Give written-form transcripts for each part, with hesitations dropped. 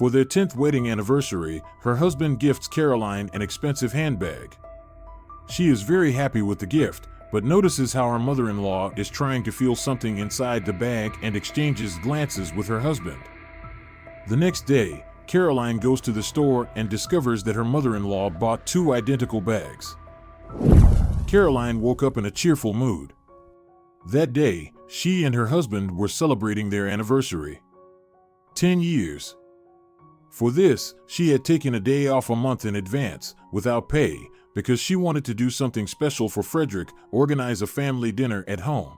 For their 10th wedding anniversary, her husband gifts Caroline an expensive handbag. She is very happy with the gift, but notices how her mother-in-law is trying to feel something inside the bag and exchanges glances with her husband. The next day, Caroline goes to the store and discovers that her mother-in-law bought 2 identical bags. Caroline woke up in a cheerful mood. That day, she and her husband were celebrating their anniversary. 10 years. For this, she had taken a day off a month in advance, without pay, because she wanted to do something special for Frederick, organize a family dinner at home.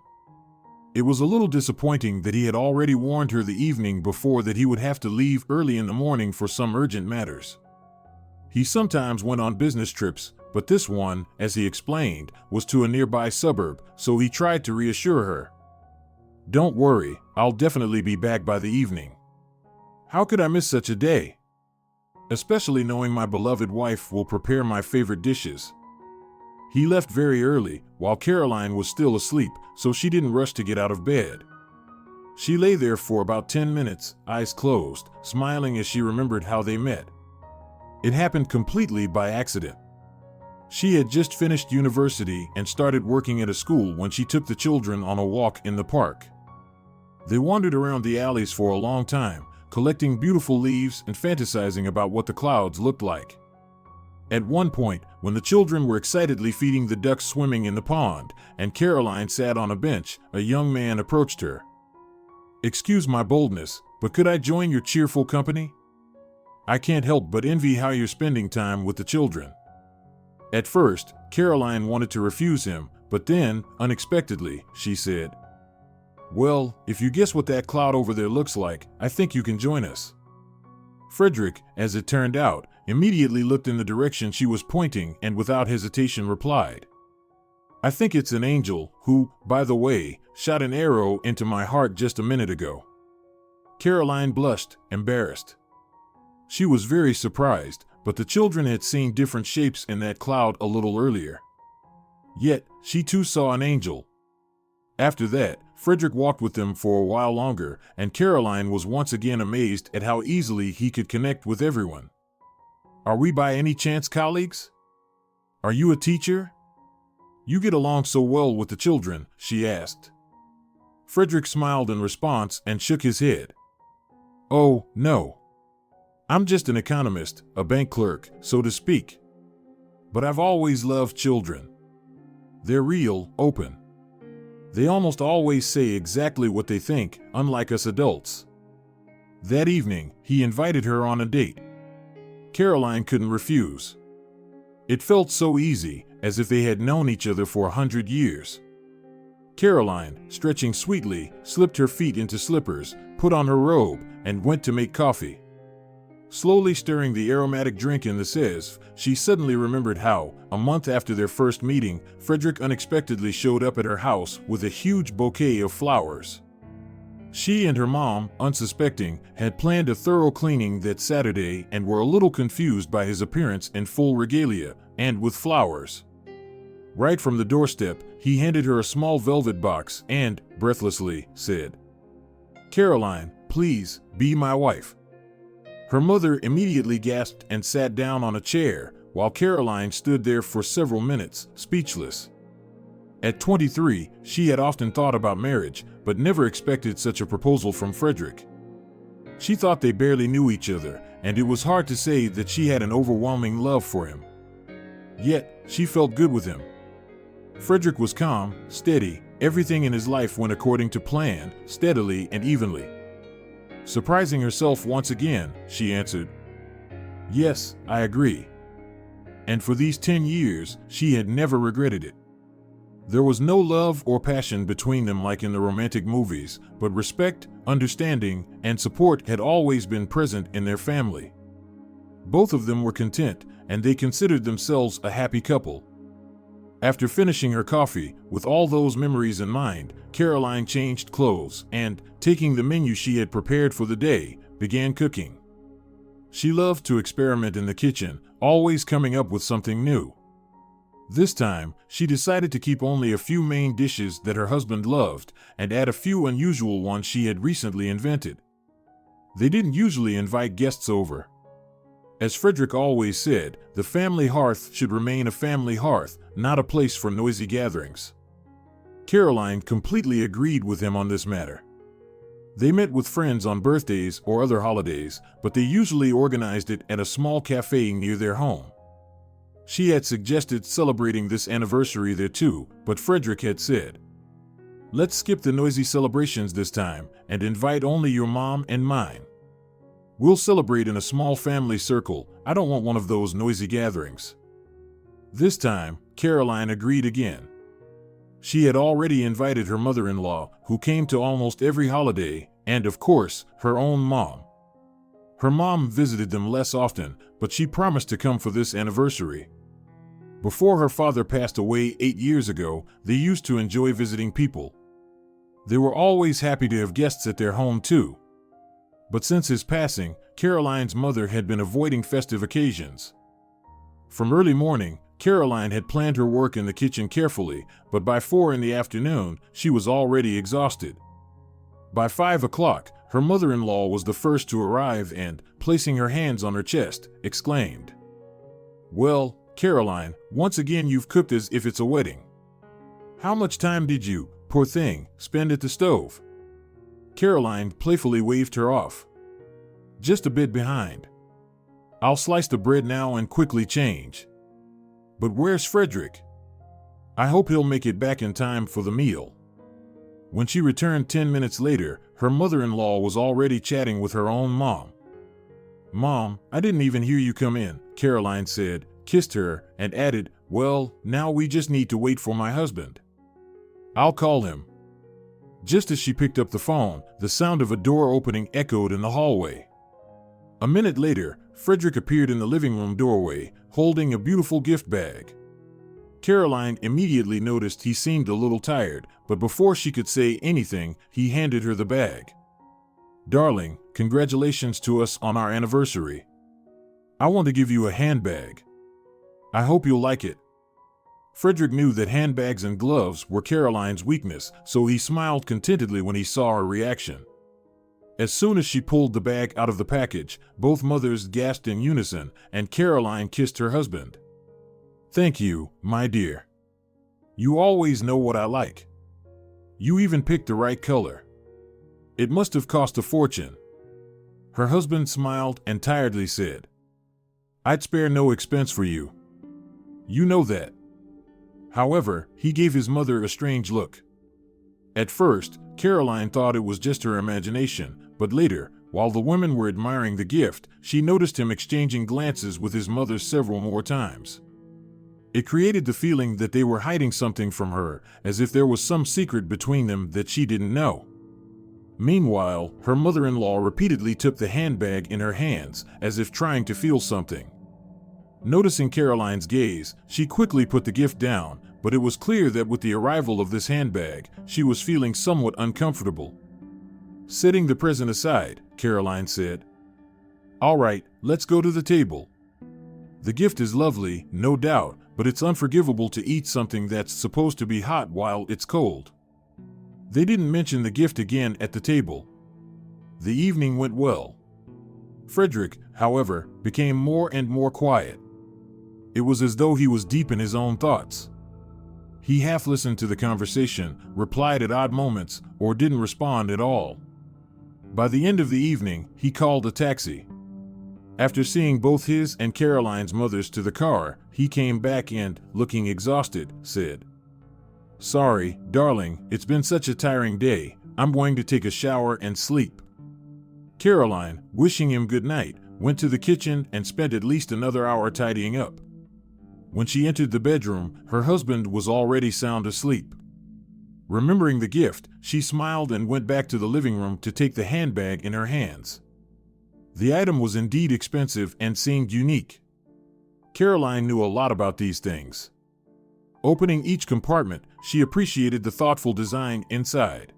It was a little disappointing that he had already warned her the evening before that he would have to leave early in the morning for some urgent matters. He sometimes went on business trips, but this one, as he explained, was to a nearby suburb, so he tried to reassure her. "Don't worry, I'll definitely be back by the evening. How could I miss such a day? Especially knowing my beloved wife will prepare my favorite dishes." He left very early, while Caroline was still asleep, so she didn't rush to get out of bed. She lay there for about 10 minutes, eyes closed, smiling as she remembered how they met. It happened completely by accident. She had just finished university and started working at a school when she took the children on a walk in the park. They wandered around the alleys for a long time, collecting beautiful leaves and fantasizing about what the clouds looked like. At one point, when the children were excitedly feeding the ducks swimming in the pond, and Caroline sat on a bench, a young man approached her. "Excuse my boldness, but could I join your cheerful company? I can't help but envy how you're spending time with the children." At first, Caroline wanted to refuse him, but then, unexpectedly, she said, "Well, if you guess what that cloud over there looks like, I think you can join us." Frederick, as it turned out, immediately looked in the direction she was pointing and without hesitation replied, "I think it's an angel who, by the way, shot an arrow into my heart just a minute ago." Caroline blushed, embarrassed. She was very surprised, but the children had seen different shapes in that cloud a little earlier. Yet, she too saw an angel. After that, Frederick walked with them for a while longer, and Caroline was once again amazed at how easily he could connect with everyone. "Are we by any chance colleagues? Are you a teacher? You get along so well with the children," she asked. Frederick smiled in response and shook his head. "Oh, no. I'm just an economist, a bank clerk, so to speak. But I've always loved children. They're real, open. They almost always say exactly what they think, unlike us adults." That evening, he invited her on a date. Caroline couldn't refuse. It felt so easy, as if they had known each other for 100 years. Caroline, stretching sweetly, slipped her feet into slippers, put on her robe, and went to make coffee. Slowly stirring the aromatic drink in the sieve, she suddenly remembered how, a month after their first meeting, Frederick unexpectedly showed up at her house with a huge bouquet of flowers. She and her mom, unsuspecting, had planned a thorough cleaning that Saturday and were a little confused by his appearance in full regalia, and with flowers. Right from the doorstep, he handed her a small velvet box and, breathlessly, said, "Caroline, please, be my wife." Her mother immediately gasped and sat down on a chair, while Caroline stood there for several minutes, speechless. At 23, she had often thought about marriage, but never expected such a proposal from Frederick. She thought they barely knew each other, and it was hard to say that she had an overwhelming love for him. Yet, she felt good with him. Frederick was calm, steady, everything in his life went according to plan, steadily and evenly. Surprising herself once again, she answered, "Yes, I agree." And for these 10 years, she had never regretted it. There was no love or passion between them like in the romantic movies, but respect, understanding, and support had always been present in their family. Both of them were content, and they considered themselves a happy couple. After finishing her coffee, with all those memories in mind, Caroline changed clothes and, taking the menu she had prepared for the day, began cooking. She loved to experiment in the kitchen, always coming up with something new. This time, she decided to keep only a few main dishes that her husband loved and add a few unusual ones she had recently invented. They didn't usually invite guests over. As Frederick always said, the family hearth should remain a family hearth, not a place for noisy gatherings. Caroline completely agreed with him on this matter. They met with friends on birthdays or other holidays, but they usually organized it at a small cafe near their home. She had suggested celebrating this anniversary there too, but Frederick had said, "Let's skip the noisy celebrations this time and invite only your mom and mine. We'll celebrate in a small family circle. I don't want one of those noisy gatherings." This time, Caroline agreed again. She had already invited her mother-in-law, who came to almost every holiday, and of course, her own mom. Her mom visited them less often, but she promised to come for this anniversary. Before her father passed away 8 years ago, they used to enjoy visiting people. They were always happy to have guests at their home too. But since his passing, Caroline's mother had been avoiding festive occasions. From early morning, Caroline had planned her work in the kitchen carefully, but by 4 in the afternoon, she was already exhausted. By 5 o'clock, her mother-in-law was the first to arrive and, placing her hands on her chest, exclaimed, "Well, Caroline, once again you've cooked as if it's a wedding. How much time did you, poor thing, spend at the stove?" Caroline playfully waved her off. "Just a bit behind. I'll slice the bread now and quickly change. But where's Frederick? I hope he'll make it back in time for the meal." When she returned 10 minutes later, her mother-in-law was already chatting with her own mom. "Mom, I didn't even hear you come in," Caroline said, kissed her, and added, "Well, now we just need to wait for my husband. I'll call him." Just as she picked up the phone, the sound of a door opening echoed in the hallway. A minute later, Frederick appeared in the living room doorway, holding a beautiful gift bag. Caroline immediately noticed he seemed a little tired, but before she could say anything, he handed her the bag. "Darling, congratulations to us on our anniversary. I want to give you a handbag. I hope you'll like it." Frederick knew that handbags and gloves were Caroline's weakness, so he smiled contentedly when he saw her reaction. As soon as she pulled the bag out of the package, both mothers gasped in unison, and Caroline kissed her husband. "Thank you, my dear. You always know what I like. You even picked the right color. It must have cost a fortune." Her husband smiled and tiredly said, "I'd spare no expense for you. You know that." However, he gave his mother a strange look. At first, Caroline thought it was just her imagination, but later, while the women were admiring the gift, she noticed him exchanging glances with his mother several more times. It created the feeling that they were hiding something from her, as if there was some secret between them that she didn't know. Meanwhile, her mother-in-law repeatedly took the handbag in her hands, as if trying to feel something. Noticing Caroline's gaze, she quickly put the gift down, but it was clear that with the arrival of this handbag, she was feeling somewhat uncomfortable. Setting the present aside, Caroline said, "All right, let's go to the table. The gift is lovely, no doubt, but it's unforgivable to eat something that's supposed to be hot while it's cold." They didn't mention the gift again at the table. The evening went well. Frederick, however, became more and more quiet. It was as though he was deep in his own thoughts. He half listened to the conversation, replied at odd moments, or didn't respond at all. By the end of the evening, he called a taxi. After seeing both his and Caroline's mothers to the car, he came back and, looking exhausted, said, "Sorry, darling, it's been such a tiring day. I'm going to take a shower and sleep." Caroline, wishing him good night, went to the kitchen and spent at least another hour tidying up. When she entered the bedroom, her husband was already sound asleep. Remembering the gift, she smiled and went back to the living room to take the handbag in her hands. The item was indeed expensive and seemed unique. Caroline knew a lot about these things. Opening each compartment, she appreciated the thoughtful design inside.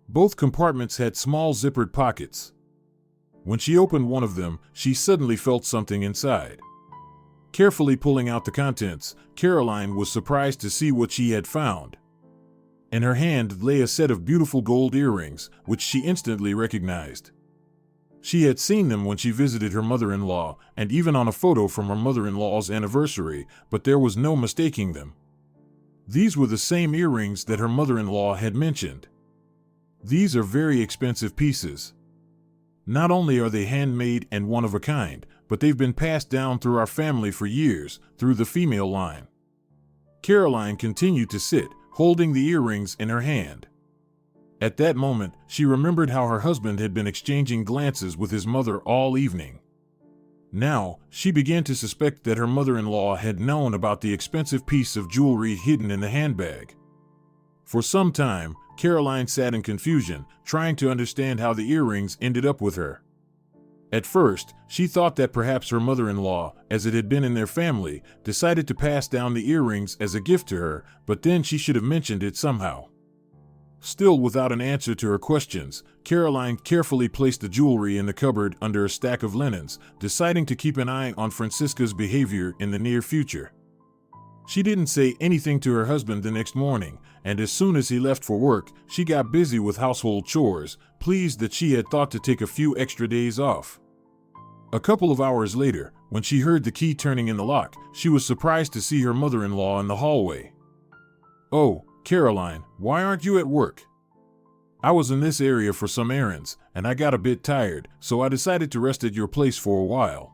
Both compartments had small zippered pockets. When she opened one of them, she suddenly felt something inside. Carefully pulling out the contents, Caroline was surprised to see what she had found. In her hand lay a set of beautiful gold earrings, which she instantly recognized. She had seen them when she visited her mother-in-law, and even on a photo from her mother-in-law's anniversary, but there was no mistaking them. These were the same earrings that her mother-in-law had mentioned. These are very expensive pieces. Not only are they handmade and one of a kind, but they've been passed down through our family for years, through the female line. Caroline continued to sit, holding the earrings in her hand. At that moment, she remembered how her husband had been exchanging glances with his mother all evening. Now, she began to suspect that her mother-in-law had known about the expensive piece of jewelry hidden in the handbag. For some time, Caroline sat in confusion, trying to understand how the earrings ended up with her. At first, she thought that perhaps her mother-in-law, as it had been in their family, decided to pass down the earrings as a gift to her, but then she should have mentioned it somehow. Still without an answer to her questions, Caroline carefully placed the jewelry in the cupboard under a stack of linens, deciding to keep an eye on Francisca's behavior in the near future. She didn't say anything to her husband the next morning, and as soon as he left for work, she got busy with household chores, pleased that she had thought to take a few extra days off. A couple of hours later, when she heard the key turning in the lock, she was surprised to see her mother-in-law in the hallway. "Oh, Caroline, why aren't you at work?" "I was in this area for some errands, and I got a bit tired, so I decided to rest at your place for a while."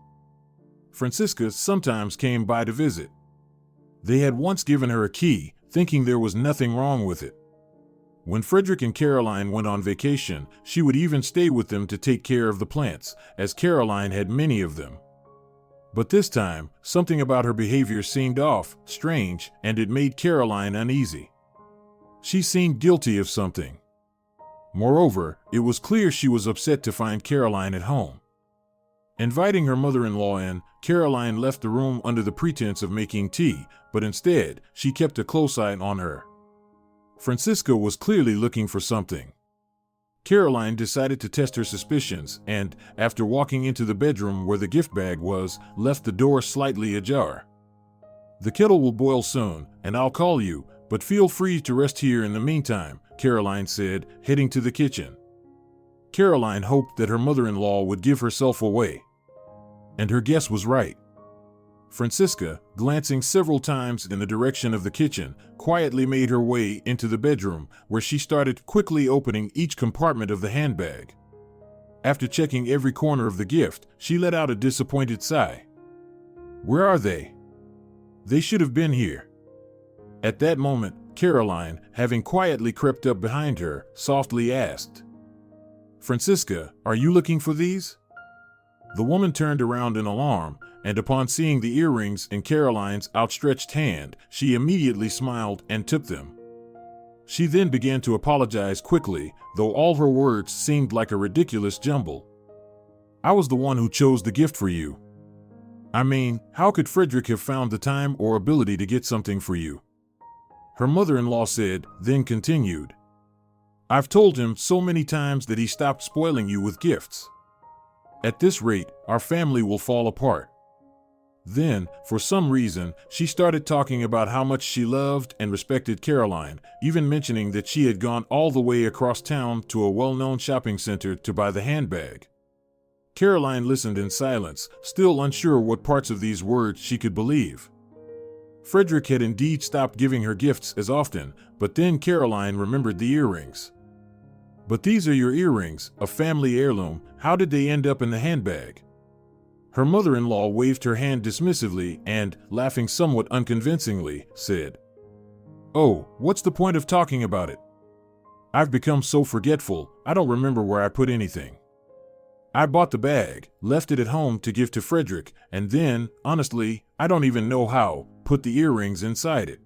Francisca sometimes came by to visit. They had once given her a key, thinking there was nothing wrong with it. When Frederick and Caroline went on vacation, she would even stay with them to take care of the plants, as Caroline had many of them. But this time, something about her behavior seemed off, strange, and it made Caroline uneasy. She seemed guilty of something. Moreover, it was clear she was upset to find Caroline at home. Inviting her mother-in-law in, Caroline left the room under the pretense of making tea, but instead, she kept a close eye on her. Francisca was clearly looking for something. Caroline decided to test her suspicions and, after walking into the bedroom where the gift bag was, left the door slightly ajar. "The kettle will boil soon, and I'll call you, but feel free to rest here in the meantime," Caroline said, heading to the kitchen. Caroline hoped that her mother-in-law would give herself away. And her guess was right. Francisca, glancing several times in the direction of the kitchen, quietly made her way into the bedroom, where she started quickly opening each compartment of the handbag. After checking every corner of the gift, she let out a disappointed sigh. "Where are they? They should have been here." At that moment, Caroline, having quietly crept up behind her, softly asked, "Francisca, are you looking for these?" The woman turned around in alarm, and upon seeing the earrings in Caroline's outstretched hand, she immediately smiled and took them. She then began to apologize quickly, though all her words seemed like a ridiculous jumble. "I was the one who chose the gift for you. I mean, how could Frederick have found the time or ability to get something for you?" Her mother-in-law said, then continued, "I've told him so many times that he stopped spoiling you with gifts. At this rate, our family will fall apart." Then, for some reason, she started talking about how much she loved and respected Caroline, even mentioning that she had gone all the way across town to a well-known shopping center to buy the handbag. Caroline listened in silence, still unsure what parts of these words she could believe. Frederick had indeed stopped giving her gifts as often, but then Caroline remembered the earrings. "But these are your earrings, a family heirloom. How did they end up in the handbag?" Her mother-in-law waved her hand dismissively and, laughing somewhat unconvincingly, said, "Oh, what's the point of talking about it? I've become so forgetful, I don't remember where I put anything. I bought the bag, left it at home to give to Frederick, and then, honestly, I don't even know how, put the earrings inside it."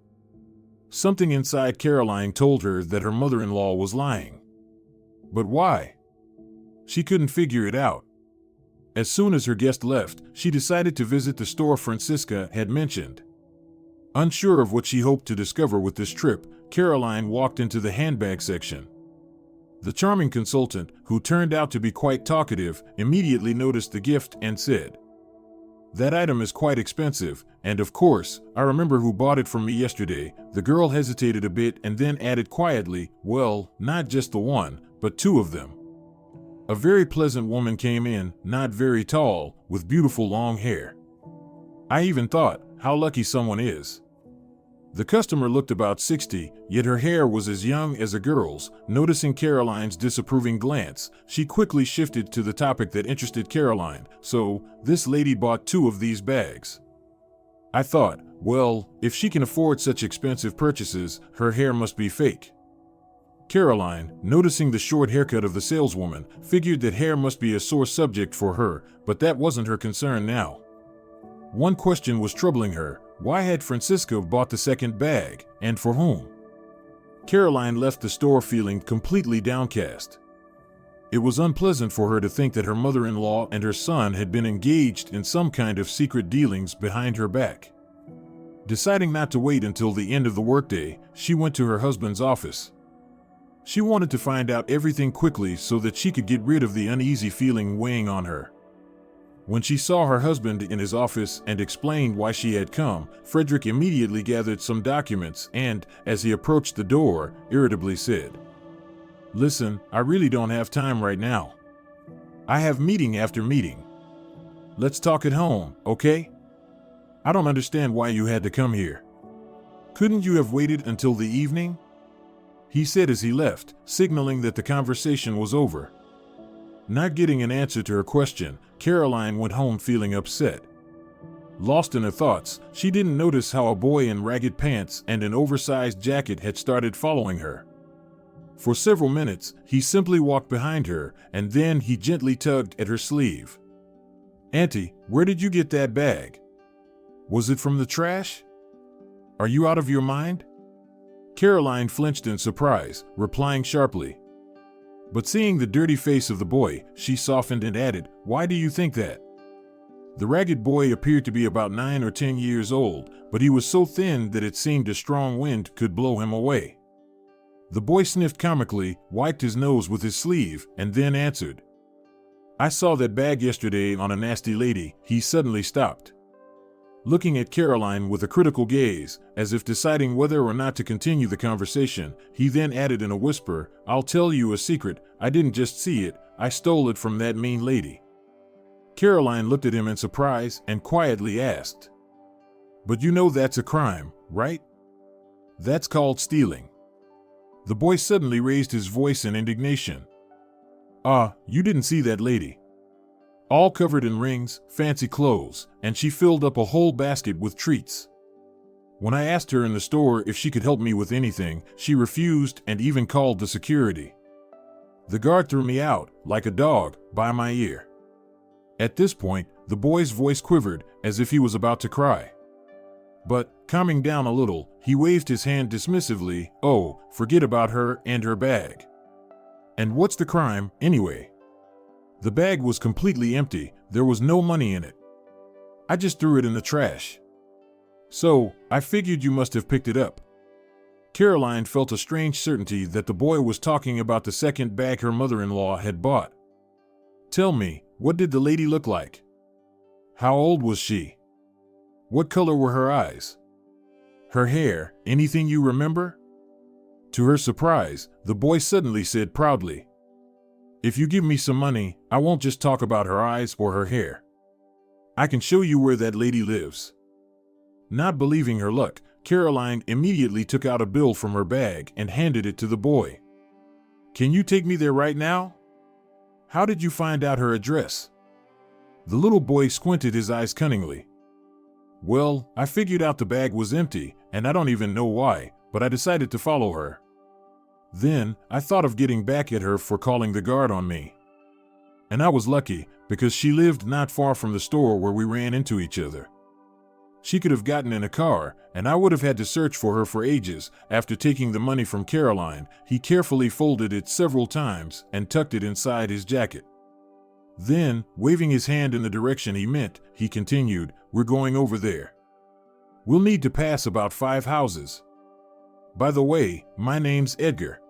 Something inside Caroline told her that her mother-in-law was lying. But why? She couldn't figure it out. As soon as her guest left, she decided to visit the store Francisca had mentioned. Unsure of what she hoped to discover with this trip, Caroline walked into the handbag section. The charming consultant, who turned out to be quite talkative, immediately noticed the gift and said, "That item is quite expensive, and of course, I remember who bought it from me yesterday." The girl hesitated a bit and then added quietly, "Well, not just the one, but two of them." A very pleasant woman came in, not very tall, with beautiful long hair. I even thought, how lucky someone is. The customer looked about 60, yet her hair was as young as a girl's. Noticing Caroline's disapproving glance, she quickly shifted to the topic that interested Caroline. So, this lady bought 2 of these bags. I thought, well, if she can afford such expensive purchases, her hair must be fake. Caroline, noticing the short haircut of the saleswoman, figured that hair must be a sore subject for her, but that wasn't her concern now. One question was troubling her: why had Francisca bought the second bag, and for whom? Caroline left the store feeling completely downcast. It was unpleasant for her to think that her mother-in-law and her son had been engaged in some kind of secret dealings behind her back. Deciding not to wait until the end of the workday, she went to her husband's office. She wanted to find out everything quickly so that she could get rid of the uneasy feeling weighing on her. When she saw her husband in his office and explained why she had come, Frederick immediately gathered some documents and, as he approached the door, irritably said, "Listen, I really don't have time right now. I have meeting after meeting. Let's talk at home, okay? I don't understand why you had to come here. Couldn't you have waited until the evening?" he said as he left, signaling that the conversation was over. Not getting an answer to her question, Caroline went home feeling upset. Lost in her thoughts, she didn't notice how a boy in ragged pants and an oversized jacket had started following her. For several minutes, he simply walked behind her, and then he gently tugged at her sleeve. "Auntie, where did you get that bag? Was it from the trash? Are you out of your mind?" Caroline flinched in surprise, replying sharply. But seeing the dirty face of the boy, she softened and added, "Why do you think that?" The ragged boy appeared to be about 9 or 10 years old, but he was so thin that it seemed a strong wind could blow him away. The boy sniffed comically, wiped his nose with his sleeve, and then answered, "I saw that bag yesterday on a nasty lady." He suddenly stopped, looking at Caroline with a critical gaze, as if deciding whether or not to continue the conversation. He then added in a whisper, "I'll tell you a secret, I didn't just see it, I stole it from that mean lady." Caroline looked at him in surprise and quietly asked, "But you know that's a crime, right? That's called stealing." The boy suddenly raised his voice in indignation. You didn't see that lady. All covered in rings, fancy clothes, and she filled up a whole basket with treats. When I asked her in the store if she could help me with anything, she refused and even called the security. The guard threw me out, like a dog, by my ear." At this point, the boy's voice quivered, as if he was about to cry. But, calming down a little, he waved his hand dismissively. "Oh, forget about her and her bag. And what's the crime, anyway? The bag was completely empty, there was no money in it. I just threw it in the trash. So, I figured you must have picked it up." Caroline felt a strange certainty that the boy was talking about the second bag her mother-in-law had bought. "Tell me, what did the lady look like? How old was she? What color were her eyes? Her hair, anything you remember?" To her surprise, the boy suddenly said proudly, "If you give me some money, I won't just talk about her eyes or her hair. I can show you where that lady lives." Not believing her luck, Caroline immediately took out a bill from her bag and handed it to the boy. "Can you take me there right now? How did you find out her address?" The little boy squinted his eyes cunningly. "Well, I figured out the bag was empty, and I don't even know why, but I decided to follow her. Then, I thought of getting back at her for calling the guard on me. And I was lucky, because she lived not far from the store where we ran into each other. She could have gotten in a car, and I would have had to search for her for ages." After taking the money from Caroline, he carefully folded it several times and tucked it inside his jacket. Then, waving his hand in the direction he meant, he continued, "We're going over there. We'll need to pass about 5 houses. By the way, my name's Edgar."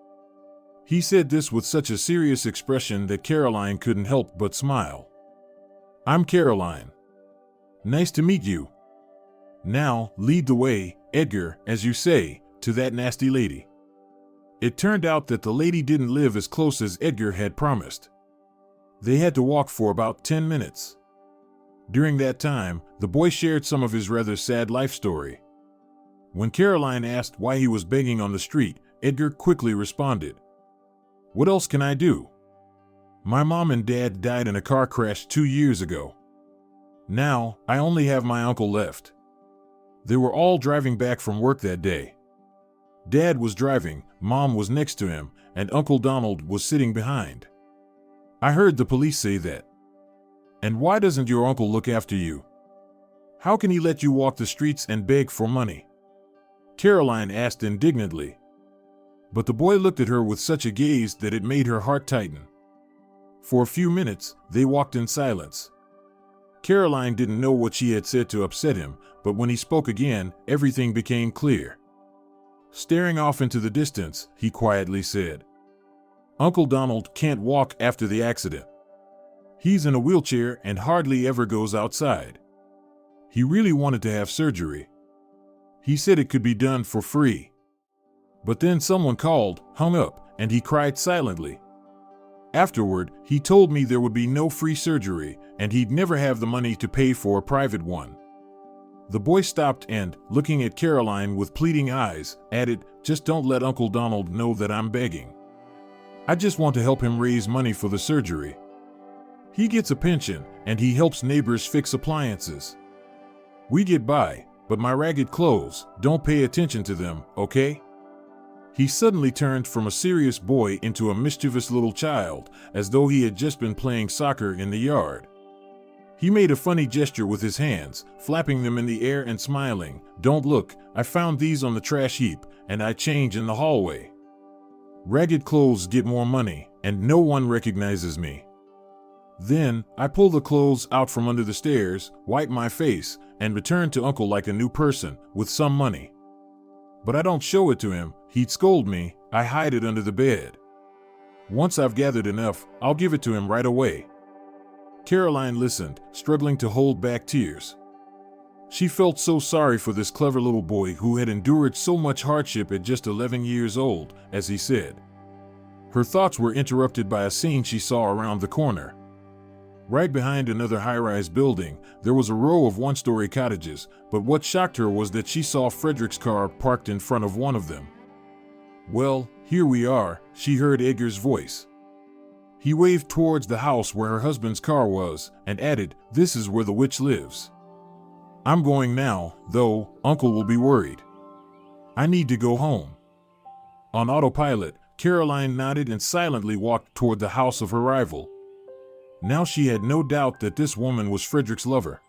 He said this with such a serious expression that Caroline couldn't help but smile. "I'm Caroline. Nice to meet you. Now, lead the way, Edgar, as you say, to that nasty lady." It turned out that the lady didn't live as close as Edgar had promised. They had to walk for about 10 minutes. During that time, the boy shared some of his rather sad life story. When Caroline asked why he was begging on the street, Edgar quickly responded, "What else can I do? My mom and dad died in a car crash 2 years ago. Now, I only have my uncle left." They were all driving back from work that day. Dad was driving, Mom was next to him, and Uncle Donald was sitting behind. "I heard the police say that. And why doesn't your uncle look after you? How can he let you walk the streets and beg for money?" Caroline asked indignantly. But the boy looked at her with such a gaze that it made her heart tighten. For a few minutes, they walked in silence. Caroline didn't know what she had said to upset him, but when he spoke again, everything became clear. Staring off into the distance, he quietly said, "Uncle Donald can't walk after the accident. He's in a wheelchair and hardly ever goes outside. He really wanted to have surgery. He said it could be done for free. But then someone called, hung up, and he cried silently. Afterward, he told me there would be no free surgery, and he'd never have the money to pay for a private one." The boy stopped and, looking at Caroline with pleading eyes, added, "Just don't let Uncle Donald know that I'm begging. I just want to help him raise money for the surgery. He gets a pension, and he helps neighbors fix appliances. We get by, but my ragged clothes, don't pay attention to them, okay?" He suddenly turned from a serious boy into a mischievous little child, as though he had just been playing soccer in the yard. He made a funny gesture with his hands, flapping them in the air and smiling. "Don't look, I found these on the trash heap, and I change in the hallway. Ragged clothes get more money, and no one recognizes me. Then, I pull the clothes out from under the stairs, wipe my face, and return to Uncle like a new person, with some money. But I don't show it to him, he'd scold me, I hide it under the bed. Once I've gathered enough, I'll give it to him right away." Caroline listened, struggling to hold back tears. She felt so sorry for this clever little boy who had endured so much hardship at just 11 years old, as he said. Her thoughts were interrupted by a scene she saw around the corner. Right behind another high-rise building, there was a row of one-story cottages, but what shocked her was that she saw Frederick's car parked in front of one of them. "Well, here we are," she heard Edgar's voice. He waved towards the house where her husband's car was, and added, "This is where the witch lives. I'm going now, though, Uncle will be worried. I need to go home." On autopilot, Caroline nodded and silently walked toward the house of her rival. Now she had no doubt that this woman was Frederick's lover.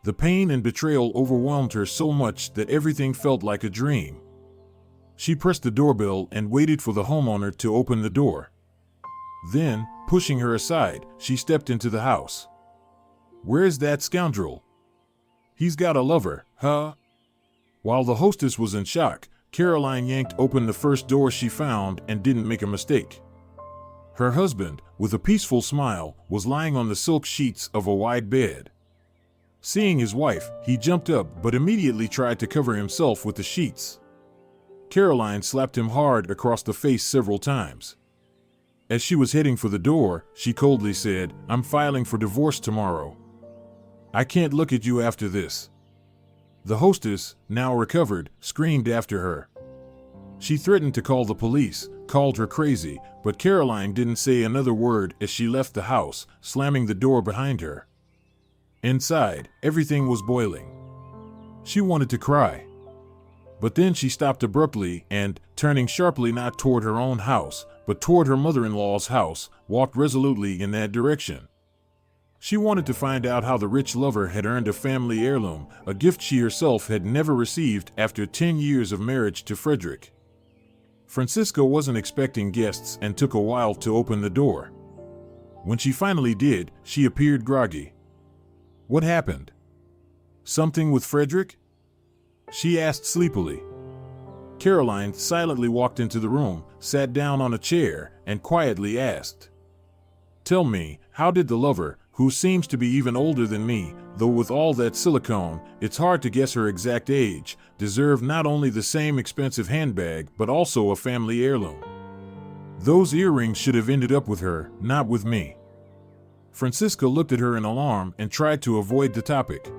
The pain and betrayal overwhelmed her so much that everything felt like a dream. She pressed the doorbell and waited for the homeowner to open the door. Then, pushing her aside, she stepped into the house. "Where's that scoundrel? He's got a lover, huh?" While the hostess was in shock, Caroline yanked open the first door she found and didn't make a mistake. Her husband, with a peaceful smile, was lying on the silk sheets of a wide bed. Seeing his wife, he jumped up but immediately tried to cover himself with the sheets. Caroline slapped him hard across the face several times. As she was heading for the door, she coldly said, "I'm filing for divorce tomorrow. I can't look at you after this." The hostess, now recovered, screamed after her. She threatened to call the police, called her crazy, but Caroline didn't say another word as she left the house, slamming the door behind her. Inside, everything was boiling. She wanted to cry. But then she stopped abruptly and, turning sharply not toward her own house, but toward her mother-in-law's house, walked resolutely in that direction. She wanted to find out how the rich lover had earned a family heirloom, a gift she herself had never received after 10 years of marriage to Frederick. Francisco wasn't expecting guests and took a while to open the door. When she finally did, she appeared groggy. "What happened? Something with Frederick?" she asked sleepily. Caroline silently walked into the room, sat down on a chair, and quietly asked, "Tell me, how did the lover, who seems to be even older than me, though with all that silicone, it's hard to guess her exact age, deserve not only the same expensive handbag but also a family heirloom? Those earrings should have ended up with her, not with me." Francisca looked at her in alarm and tried to avoid the topic.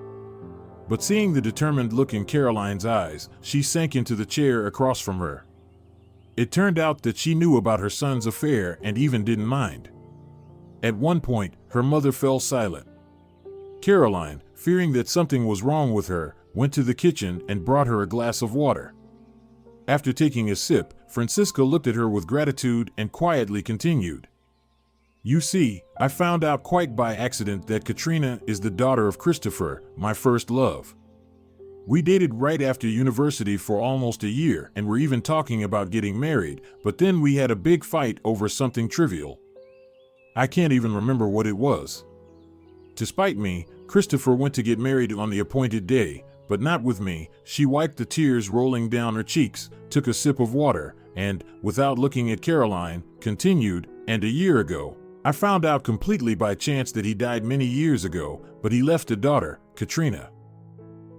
But seeing the determined look in Caroline's eyes, she sank into the chair across from her. It turned out that she knew about her son's affair and even didn't mind. At one point, her mother fell silent. Caroline, fearing that something was wrong with her, went to the kitchen and brought her a glass of water. After taking a sip, Francisca looked at her with gratitude and quietly continued. You see, I found out quite by accident that Katrina is the daughter of Christopher, my first love. We dated right after university for almost a year and were even talking about getting married, but then we had a big fight over something trivial. I can't even remember what it was. To spite me, Christopher went to get married on the appointed day, but not with me. She wiped the tears rolling down her cheeks, took a sip of water, and, without looking at Caroline, continued, and a year ago, I found out completely by chance that he died many years ago, but he left a daughter, Katrina.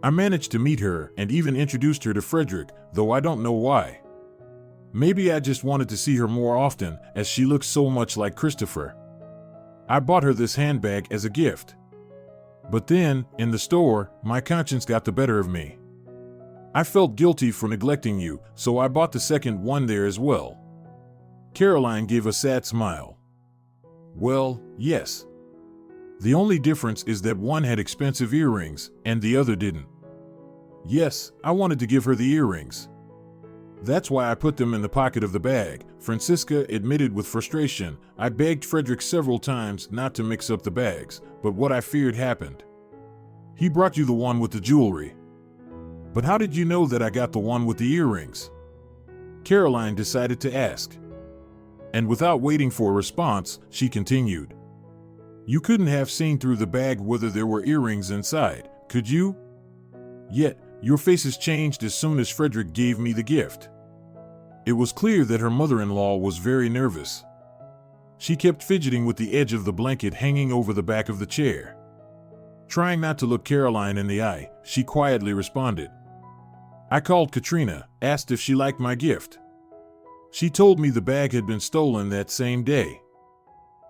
I managed to meet her and even introduced her to Frederick, though I don't know why. Maybe I just wanted to see her more often, as she looks so much like Christopher. I bought her this handbag as a gift. But then, in the store, my conscience got the better of me. I felt guilty for neglecting you, so I bought the second one there as well. Caroline gave a sad smile. Well, yes. The only difference is that one had expensive earrings, and the other didn't. Yes, I wanted to give her the earrings. That's why I put them in the pocket of the bag, Francisca admitted with frustration. I begged Frederick several times not to mix up the bags, but what I feared happened. He brought you the one with the jewelry. But how did you know that I got the one with the earrings? Caroline decided to ask. And without waiting for a response, she continued. You couldn't have seen through the bag whether there were earrings inside, could you? Yet, your faces changed as soon as Frederick gave me the gift. It was clear that her mother-in-law was very nervous. She kept fidgeting with the edge of the blanket hanging over the back of the chair. Trying not to look Caroline in the eye, she quietly responded. I called Katrina, asked if she liked my gift. She told me the bag had been stolen that same day.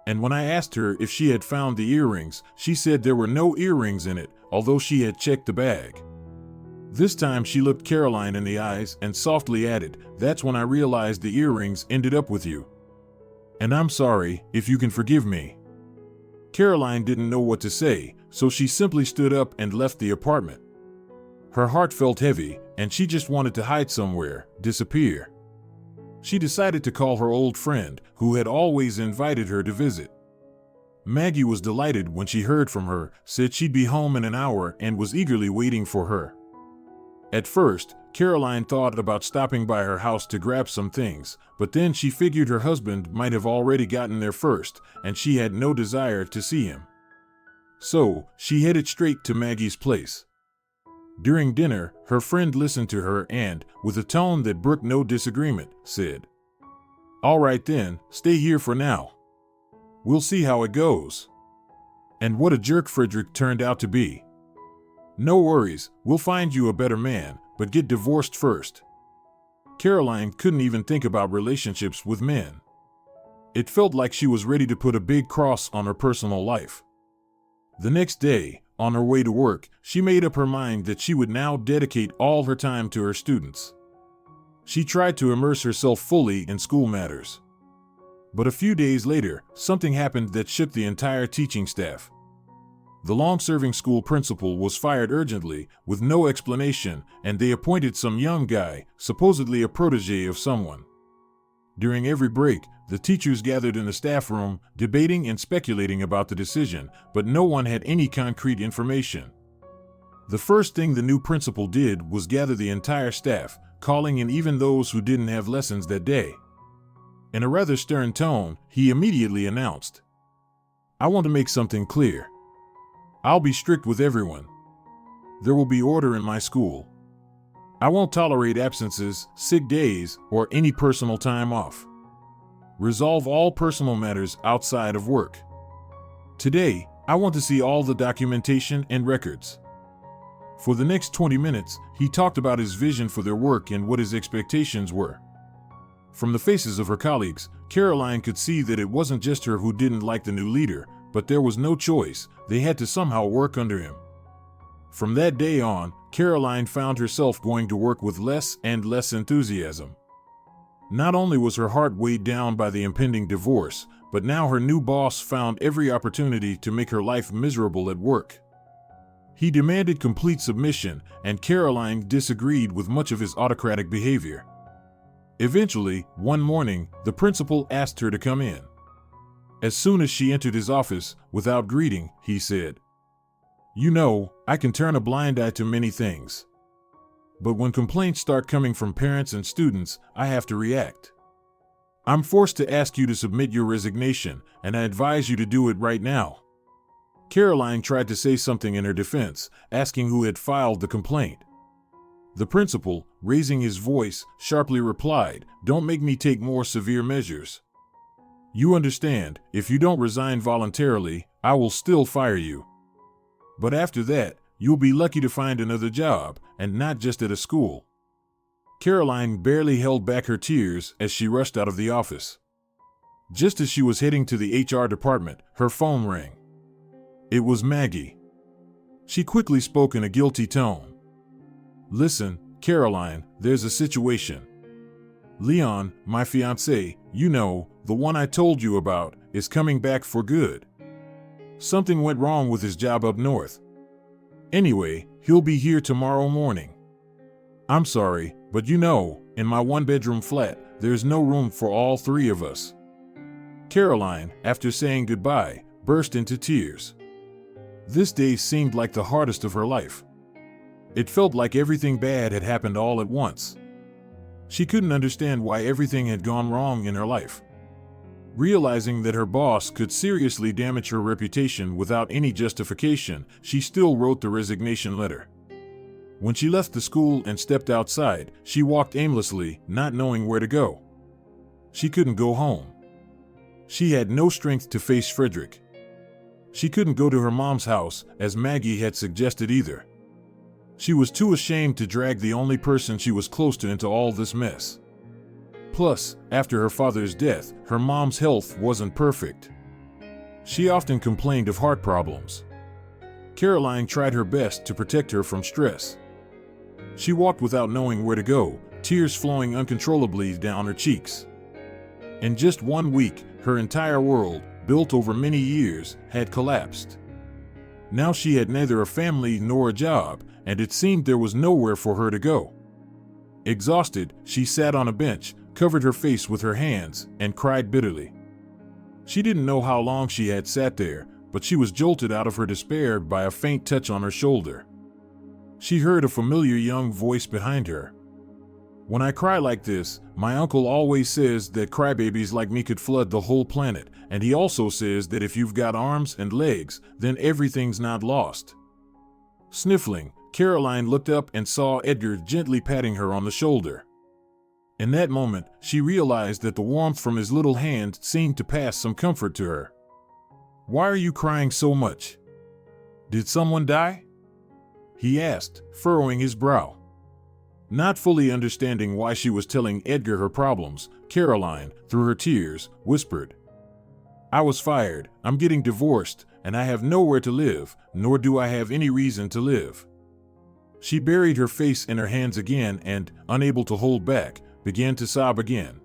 And when I asked her if she had found the earrings, she said there were no earrings in it, although she had checked the bag. This time she looked Caroline in the eyes and softly added, That's when I realized the earrings ended up with you. And I'm sorry, if you can forgive me. Caroline didn't know what to say, so she simply stood up and left the apartment. Her heart felt heavy, and she just wanted to hide somewhere, disappear. She decided to call her old friend, who had always invited her to visit. Maggie was delighted when she heard from her, said she'd be home in an hour and was eagerly waiting for her. At first, Caroline thought about stopping by her house to grab some things, but then she figured her husband might have already gotten there first, and she had no desire to see him. So, she headed straight to Maggie's place. During dinner, her friend listened to her and, with a tone that brooked no disagreement, said, All right then, stay here for now. We'll see how it goes. And what a jerk Frederick turned out to be. No worries, we'll find you a better man, but get divorced first. Caroline couldn't even think about relationships with men. It felt like she was ready to put a big cross on her personal life. The next day, on her way to work, she made up her mind that she would now dedicate all her time to her students. She tried to immerse herself fully in school matters. But a few days later, something happened that shook the entire teaching staff. The long-serving school principal was fired urgently, with no explanation, and they appointed some young guy, supposedly a protege of someone. During every break, the teachers gathered in the staff room, debating and speculating about the decision, but no one had any concrete information. The first thing the new principal did was gather the entire staff, calling in even those who didn't have lessons that day. In a rather stern tone, he immediately announced, I want to make something clear. I'll be strict with everyone. There will be order in my school. I won't tolerate absences, sick days, or any personal time off. Resolve all personal matters outside of work. Today, I want to see all the documentation and records. For the next 20 minutes, he talked about his vision for their work and what his expectations were. From the faces of her colleagues, Caroline could see that it wasn't just her who didn't like the new leader, But there was no choice, they had to somehow work under him. From that day on, Caroline found herself going to work with less and less enthusiasm. Not only was her heart weighed down by the impending divorce, but now her new boss found every opportunity to make her life miserable at work. He demanded complete submission, and Caroline disagreed with much of his autocratic behavior. Eventually, one morning, the principal asked her to come in. As soon as she entered his office, without greeting, he said, "You know, I can turn a blind eye to many things. But when complaints start coming from parents and students, I have to react. I'm forced to ask you to submit your resignation, and I advise you to do it right now." Caroline tried to say something in her defense, asking who had filed the complaint. The principal, raising his voice, sharply replied, "Don't make me take more severe measures. You understand, if you don't resign voluntarily, I will still fire you. But after that, you'll be lucky to find another job, and not just at a school." Caroline barely held back her tears as she rushed out of the office. Just as she was heading to the HR department, her phone rang. It was Maggie. She quickly spoke in a guilty tone. "Listen, Caroline, there's a situation. Leon, my fiancé, you know, the one I told you about, is coming back for good. Something went wrong with his job up north. Anyway, he'll be here tomorrow morning. I'm sorry, but you know, in my one-bedroom flat, there's no room for all three of us." Caroline, after saying goodbye, burst into tears. This day seemed like the hardest of her life. It felt like everything bad had happened all at once. She couldn't understand why everything had gone wrong in her life. Realizing that her boss could seriously damage her reputation without any justification, she still wrote the resignation letter. When she left the school and stepped outside, she walked aimlessly, not knowing where to go. She couldn't go home. She had no strength to face Frederick. She couldn't go to her mom's house, as Maggie had suggested either. She was too ashamed to drag the only person she was close to into all this mess. Plus, after her father's death, her mom's health wasn't perfect. She often complained of heart problems. Caroline tried her best to protect her from stress. She walked without knowing where to go, tears flowing uncontrollably down her cheeks. In just 1 week, her entire world, built over many years, had collapsed. Now she had neither a family nor a job, and it seemed there was nowhere for her to go. Exhausted, she sat on a bench, covered her face with her hands, and cried bitterly. She didn't know how long she had sat there, but she was jolted out of her despair by a faint touch on her shoulder. She heard a familiar young voice behind her. "When I cry like this, my uncle always says that crybabies like me could flood the whole planet, and he also says that if you've got arms and legs, then everything's not lost." Sniffling, Caroline looked up and saw Edgar gently patting her on the shoulder. In that moment, she realized that the warmth from his little hand seemed to pass some comfort to her. "Why are you crying so much? Did someone die?" he asked, furrowing his brow. Not fully understanding why she was telling Edgar her problems, Caroline, through her tears, whispered, "I was fired, I'm getting divorced, and I have nowhere to live, nor do I have any reason to live." She buried her face in her hands again and, unable to hold back, began to sob again.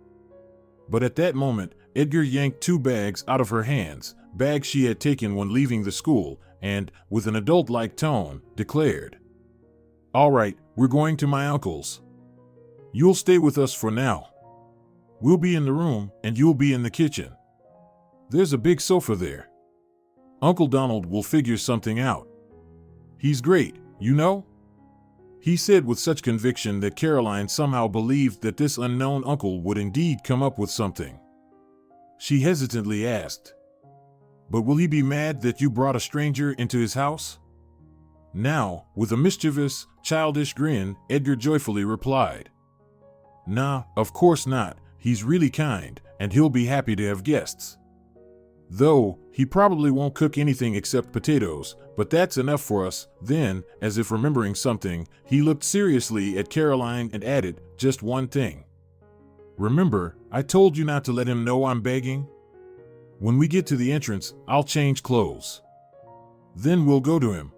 But at that moment, Edgar yanked 2 bags out of her hands, bags she had taken when leaving the school, and, with an adult-like tone, declared, "All right, we're going to my uncle's. You'll stay with us for now. We'll be in the room, and you'll be in the kitchen. There's a big sofa there. Uncle Donald will figure something out. He's great, you know?" He said with such conviction that Caroline somehow believed that this unknown uncle would indeed come up with something. She hesitantly asked, "But will he be mad that you brought a stranger into his house?" Now, with a mischievous, childish grin, Edgar joyfully replied, "Nah, of course not. He's really kind, and he'll be happy to have guests. Though, he probably won't cook anything except potatoes, but that's enough for us." Then, as if remembering something, he looked seriously at Caroline and added, "Just one thing. Remember, I told you not to let him know I'm begging?" When we get to the entrance, I'll change clothes. Then we'll go to him."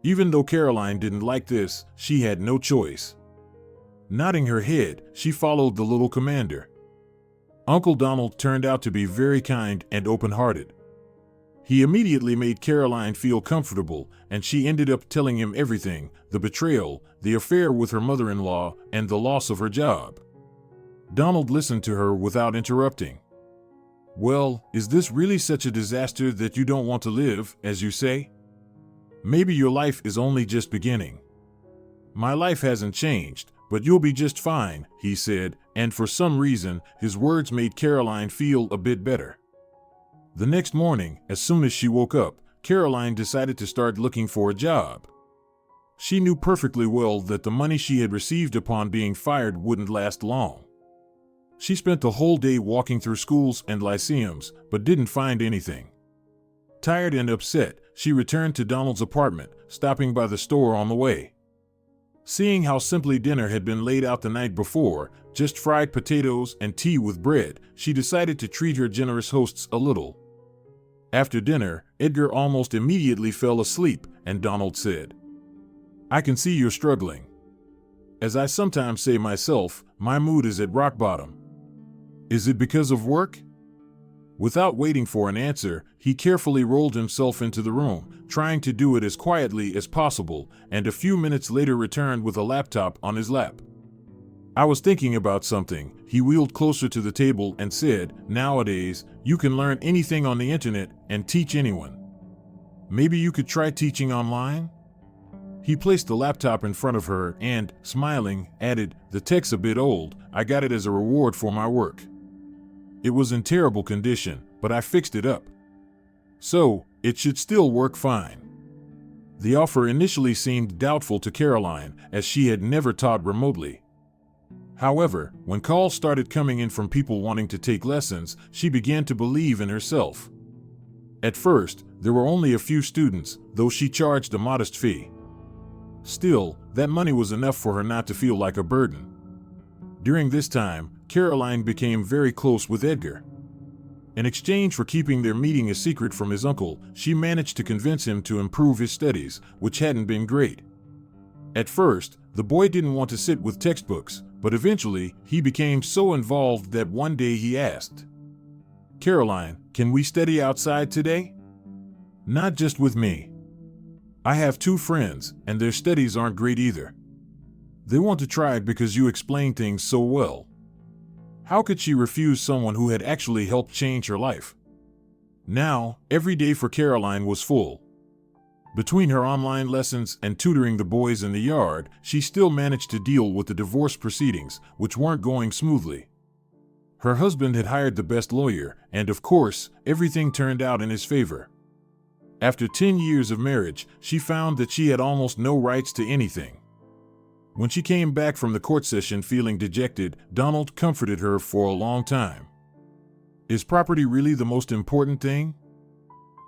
Even though Caroline didn't like this, she had no choice. Nodding her head, she followed the little commander. Uncle Donald turned out to be very kind and open-hearted. He immediately made Caroline feel comfortable, and she ended up telling him everything: the betrayal, the affair with her mother-in-law, and the loss of her job. Donald listened to her without interrupting. "Well, is this really such a disaster that you don't want to live, as you say? Maybe your life is only just beginning." "My life hasn't changed, but you'll be just fine," he said, and for some reason, his words made Caroline feel a bit better. The next morning, as soon as she woke up, Caroline decided to start looking for a job. She knew perfectly well that the money she had received upon being fired wouldn't last long. She spent the whole day walking through schools and lyceums, but didn't find anything. Tired and upset, she returned to Donald's apartment, stopping by the store on the way. Seeing how simply dinner had been laid out the night before, just fried potatoes and tea with bread, she decided to treat her generous hosts a little. After dinner, Edgar almost immediately fell asleep, and Donald said, "I can see you're struggling. As I sometimes say myself, my mood is at rock bottom. Is it because of work?" Without waiting for an answer, he carefully rolled himself into the room, trying to do it as quietly as possible, and a few minutes later returned with a laptop on his lap. "I was thinking about something." He wheeled closer to the table and said, "Nowadays, you can learn anything on the internet and teach anyone. Maybe you could try teaching online?" He placed the laptop in front of her and, smiling, added, "The tech's a bit old. I got it as a reward for my work. It was in terrible condition, but I fixed it up. So, it should still work fine." The offer initially seemed doubtful to Caroline, as she had never taught remotely. However, when calls started coming in from people wanting to take lessons, she began to believe in herself. At first, there were only a few students, though she charged a modest fee. Still, that money was enough for her not to feel like a burden. During this time, Caroline became very close with Edgar. In exchange for keeping their meeting a secret from his uncle, she managed to convince him to improve his studies, which hadn't been great. At first, the boy didn't want to sit with textbooks, but eventually, he became so involved that one day he asked, "Caroline, can we study outside today? Not just with me. I have 2 friends, and their studies aren't great either. They want to try it because you explain things so well." How could she refuse someone who had actually helped change her life? Now, every day for Caroline was full. Between her online lessons and tutoring the boys in the yard, she still managed to deal with the divorce proceedings, which weren't going smoothly. Her husband had hired the best lawyer, and of course, everything turned out in his favor. After 10 years of marriage, she found that she had almost no rights to anything. When she came back from the court session feeling dejected, Donald comforted her for a long time. "Is property really the most important thing?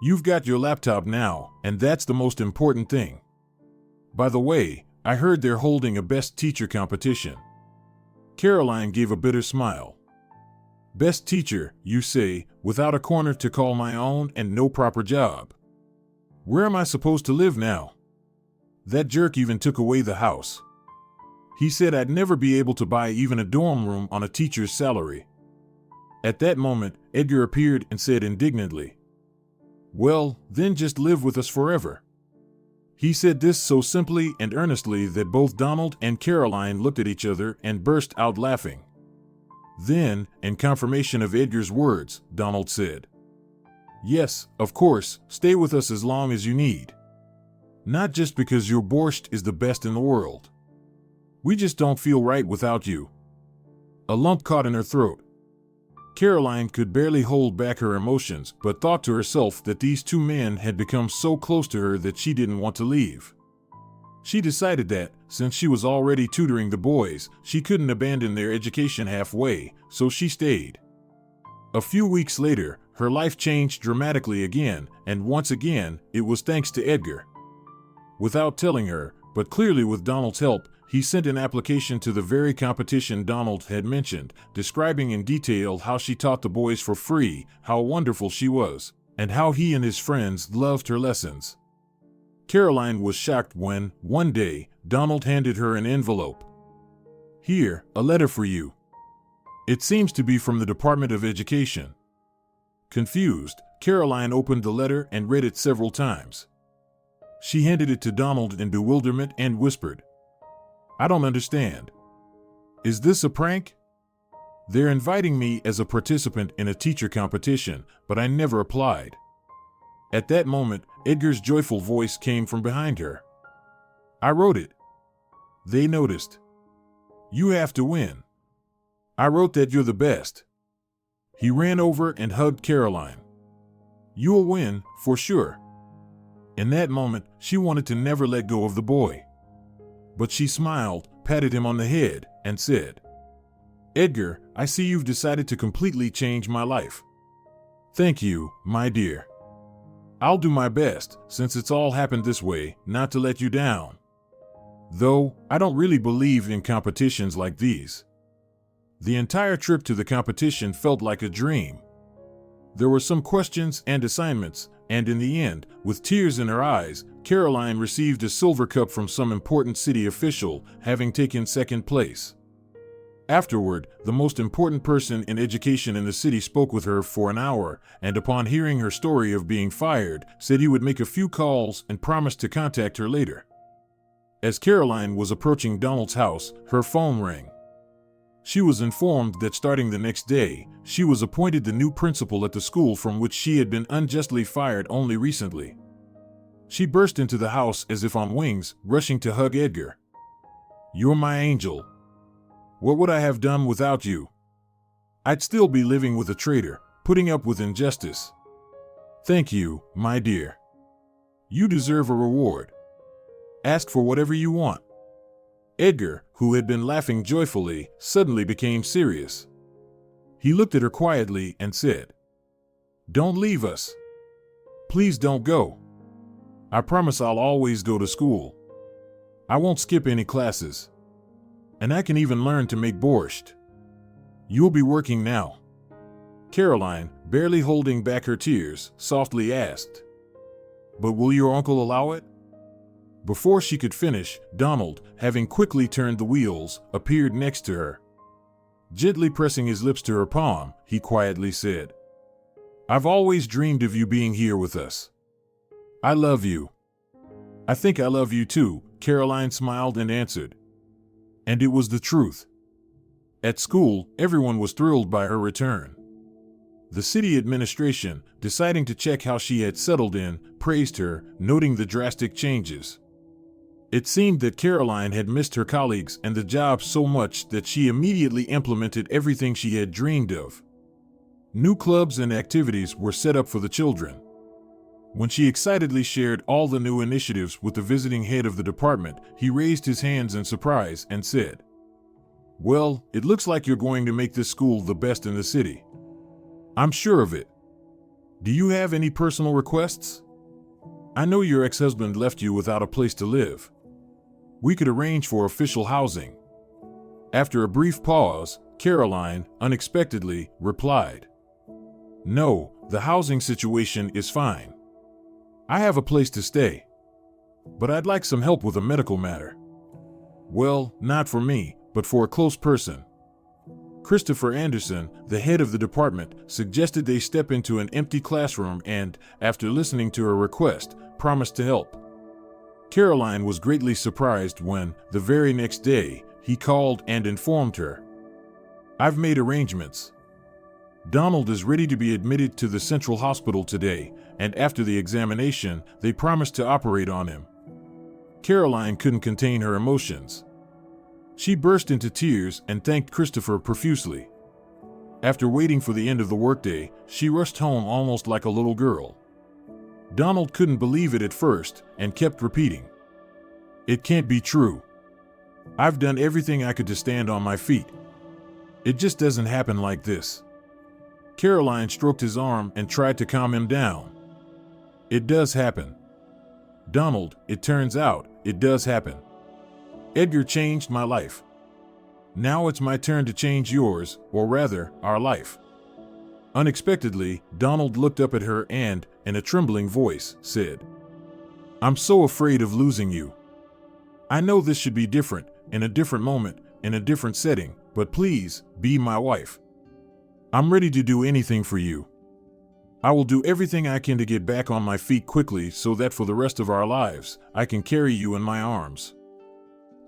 You've got your laptop now, and that's the most important thing. By the way, I heard they're holding a best teacher competition." Caroline gave a bitter smile. "Best teacher, you say, without a corner to call my own and no proper job? Where am I supposed to live now? That jerk even took away the house. He said I'd never be able to buy even a dorm room on a teacher's salary." At that moment, Edgar appeared and said indignantly, "Well, then just live with us forever." He said this so simply and earnestly that both Donald and Caroline looked at each other and burst out laughing. Then, in confirmation of Edgar's words, Donald said, "Yes, of course, stay with us as long as you need. Not just because your borscht is the best in the world. We just don't feel right without you." A lump caught in her throat. Caroline could barely hold back her emotions, but thought to herself that these 2 men had become so close to her that she didn't want to leave. She decided that, since she was already tutoring the boys, she couldn't abandon their education halfway, so she stayed. A few weeks later, her life changed dramatically again, and once again, it was thanks to Edgar. Without telling her, but clearly with Donald's help, he sent an application to the very competition Donald had mentioned, describing in detail how she taught the boys for free, how wonderful she was, and how he and his friends loved her lessons. Caroline was shocked when, one day, Donald handed her an envelope. "Here, a letter for you. It seems to be from the Department of Education." Confused, Caroline opened the letter and read it several times. She handed it to Donald in bewilderment and whispered, "I don't understand. Is this a prank? They're inviting me as a participant in a teacher competition, but I never applied." At that moment, Edgar's joyful voice came from behind her. "I wrote it. They noticed. You have to win. I wrote that you're the best." He ran over and hugged Caroline. "You'll win, for sure." In that moment, she wanted to never let go of the boy. But she smiled, patted him on the head, and said, "Edgar, I see you've decided to completely change my life. Thank you, my dear. I'll do my best, since it's all happened this way, not to let you down. Though, I don't really believe in competitions like these." The entire trip to the competition felt like a dream. There were some questions and assignments, and in the end, with tears in her eyes, Caroline received a silver cup from some important city official, having taken second place. Afterward, the most important person in education in the city spoke with her for an hour, and upon hearing her story of being fired, said he would make a few calls and promised to contact her later. As Caroline was approaching Donald's house, her phone rang. She was informed that starting the next day, she was appointed the new principal at the school from which she had been unjustly fired only recently. She burst into the house as if on wings, rushing to hug Edgar. "You're my angel. What would I have done without you? I'd still be living with a traitor, putting up with injustice. Thank you, my dear. You deserve a reward. Ask for whatever you want." Edgar, who had been laughing joyfully, suddenly became serious. He looked at her quietly and said, "Don't leave us. Please don't go. I promise I'll always go to school. I won't skip any classes. And I can even learn to make borscht. You'll be working now." Caroline, barely holding back her tears, softly asked, "But will your uncle allow it?" Before she could finish, Donald, having quickly turned the wheels, appeared next to her. Gently pressing his lips to her palm, he quietly said, "I've always dreamed of you being here with us. I love you." "I think I love you too," Caroline smiled and answered. And it was the truth. At school, everyone was thrilled by her return. The city administration, deciding to check how she had settled in, praised her, noting the drastic changes. It seemed that Caroline had missed her colleagues and the job so much that she immediately implemented everything she had dreamed of. New clubs and activities were set up for the children. When she excitedly shared all the new initiatives with the visiting head of the department, he raised his hands in surprise and said, "Well, it looks like you're going to make this school the best in the city. I'm sure of it. Do you have any personal requests? I know your ex-husband left you without a place to live. We could arrange for official housing." After a brief pause, Caroline, unexpectedly, replied, "No, the housing situation is fine. I have a place to stay. But I'd like some help with a medical matter. Well, not for me, but for a close person." Christopher Anderson, the head of the department, suggested they step into an empty classroom and, after listening to her request, promised to help. Caroline was greatly surprised when, the very next day, he called and informed her, "I've made arrangements. Donald is ready to be admitted to the Central Hospital today, and after the examination, they promised to operate on him." Caroline couldn't contain her emotions. She burst into tears and thanked Christopher profusely. After waiting for the end of the workday, she rushed home almost like a little girl. Donald couldn't believe it at first and kept repeating, "It can't be true. I've done everything I could to stand on my feet. It just doesn't happen like this." Caroline stroked his arm and tried to calm him down. "It does happen. Donald, it turns out, it does happen. Edgar changed my life. Now it's my turn to change yours, or rather, our life." Unexpectedly, Donald looked up at her and, in a trembling voice, said, "I'm so afraid of losing you. I know this should be different, in a different moment, in a different setting, but please, be my wife. I'm ready to do anything for you. I will do everything I can to get back on my feet quickly so that for the rest of our lives, I can carry you in my arms."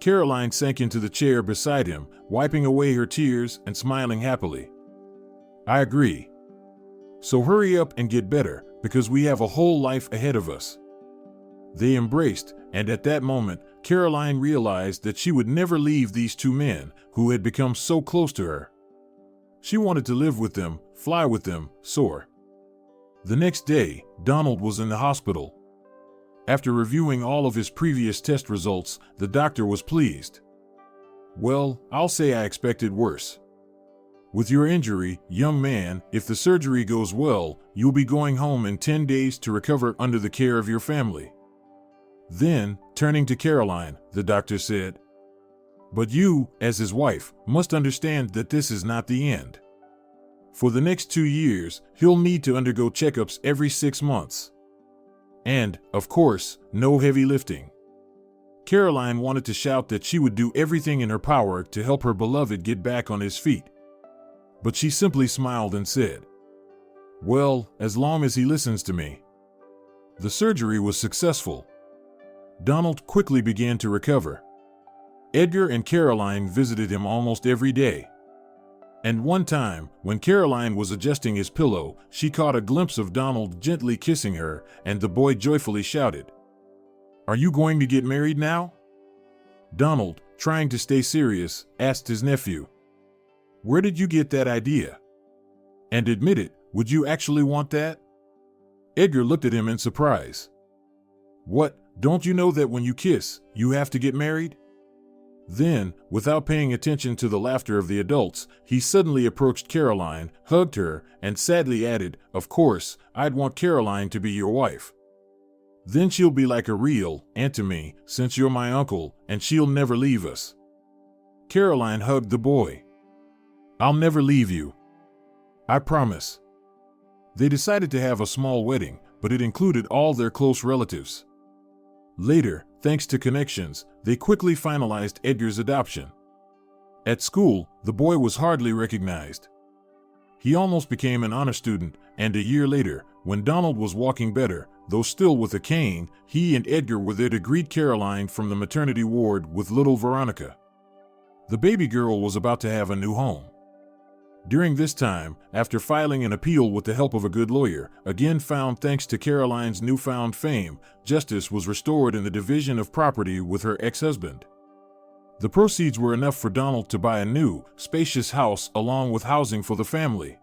Caroline sank into the chair beside him, wiping away her tears and smiling happily. "I agree. So hurry up and get better, because we have a whole life ahead of us." They embraced, and at that moment, Caroline realized that she would never leave these two men who had become so close to her. She wanted to live with them, fly with them, soar. The next day, Donald was in the hospital. After reviewing all of his previous test results, the doctor was pleased. "Well, I'll say I expected worse. With your injury, young man, if the surgery goes well, you'll be going home in 10 days to recover under the care of your family." Then, turning to Caroline, the doctor said, "But you, as his wife, must understand that this is not the end. For the next 2 years, he'll need to undergo checkups every 6 months. And, of course, no heavy lifting." Caroline wanted to shout that she would do everything in her power to help her beloved get back on his feet. But she simply smiled and said, "Well, as long as he listens to me." The surgery was successful. Donald quickly began to recover. Edgar and Caroline visited him almost every day. And one time, when Caroline was adjusting his pillow, she caught a glimpse of Donald gently kissing her, and the boy joyfully shouted, "Are you going to get married now?" Donald, trying to stay serious, asked his nephew, "Where did you get that idea? And admit it, would you actually want that?" Edgar looked at him in surprise. "What, don't you know that when you kiss, you have to get married?" Then, without paying attention to the laughter of the adults, he suddenly approached Caroline, hugged her, and sadly added, "Of course, I'd want Caroline to be your wife. Then she'll be like a real aunt to me, since you're my uncle, and she'll never leave us." Caroline hugged the boy. "I'll never leave you. I promise." They decided to have a small wedding, but it included all their close relatives. Later, thanks to connections, they quickly finalized Edgar's adoption. At school, the boy was hardly recognized. He almost became an honor student, and a year later, when Donald was walking better, though still with a cane, he and Edgar were there to greet Caroline from the maternity ward with little Veronica. The baby girl was about to have a new home. During this time, after filing an appeal with the help of a good lawyer, again found thanks to Caroline's newfound fame, justice was restored in the division of property with her ex-husband. The proceeds were enough for Donald to buy a new, spacious house along with housing for the family.